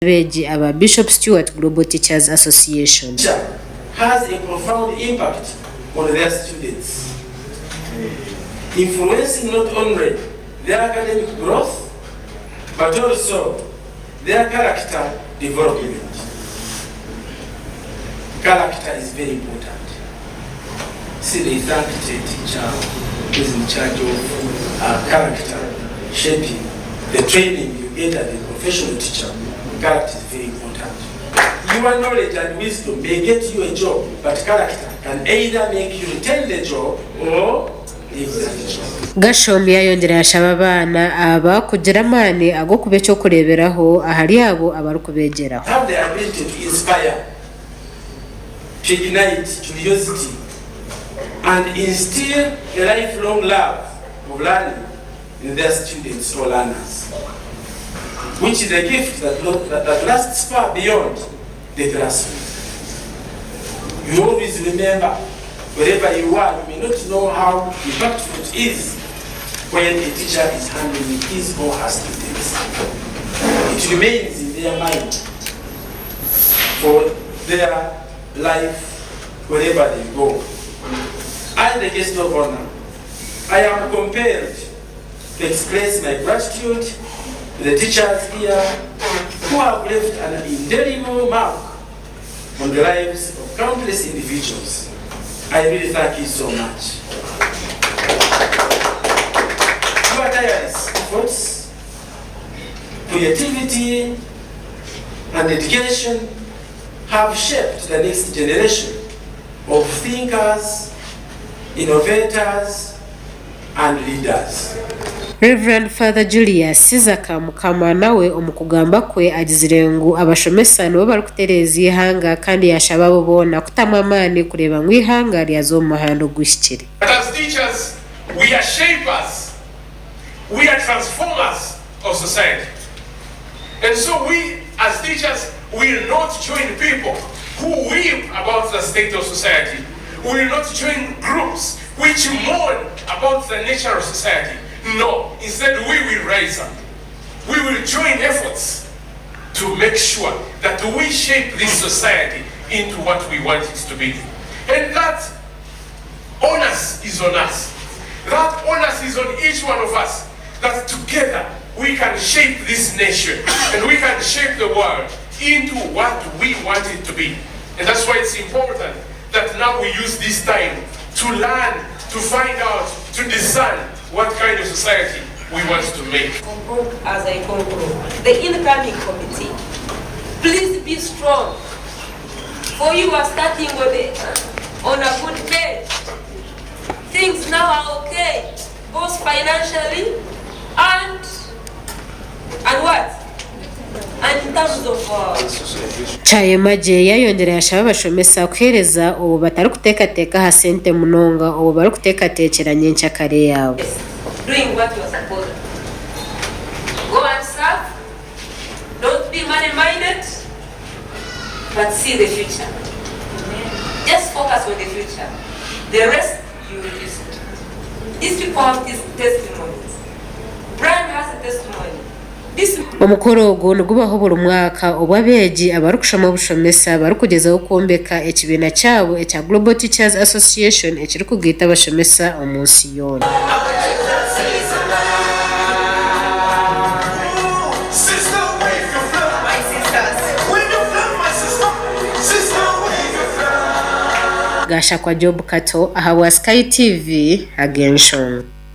Abeegi aba Bishop Stewart Global Teachers Association. Has a profound impact on their students, influencing not only their academic growth, but also their character development. Character is very important. See, they thank the teacher who is in charge of character shaping. The training you get as a professional teacher, character is very important. Your knowledge and wisdom may get you a job, but character can either make you retain the job or leave the job. Gashombi yayongera yashaba abana aba kugira amani ago kube cyo kureberaho ahari abo abari kubegeraho. Have the ability to inspire, to ignite curiosity, and instill a lifelong love of learning in their students or learners, which is a gift that lasts far beyond the classroom. You always remember, wherever you are, you may not know how impactful it is when a teacher is handling his or her students. It remains in their mind for their life wherever they go. As the guest of honor, I am compelled to express my gratitude to the teachers here who have left an indelible mark on the lives of countless individuals. I really thank you so much. Your tireless efforts, creativity, and dedication have shaped the next generation of thinkers, innovators, and leaders. Reverend Father Julius Sizaka Mukama nawe omukugamba kwe agizirengu abashomesa nibo bari kutereza ihanga kandi yashaba bobona kutamamane kureba ngo ihanga ryazo mahando gushikire. As teachers, we are shapers, we are transformers of society, and so we as teachers will not join people who weep about the state of society. We will not join groups which mourn about the nature of society. No, instead we will rise up. We will join efforts to make sure that we shape this society into what we want it to be. And that onus is on us. That onus is on each one of us. That together we can shape this nation and we can shape the world into what we want it to be. And that's why it's important that now we use this time to learn, to find out, to discern what kind of society we want to make. As I conclude, the incoming committee, please be strong. For you are starting on a good page. Things now are okay, both financially and what? And in terms of Chayemaje yayongera yashaba bashomesa kwereza ubu batari kutekateka ha sente munonga ubu bari kutekatekera nyencha kare yawo. Doing what you are supposed to. Go and serve. Don't be money-minded, but see the future. Just focus on the future. The rest you will use it. These people have these testimonies. Brian has a testimony. Omukoro ogo nugubaho buri mwaka obwabeegi abarukushoma bushomesa barukugezaho kuombeka ekibina kyabo ekya Global Teachers Association ekiri kugita bashomesa omunsi yona. Gasha kwa Job Kato aha wa Sky TV Agenshon.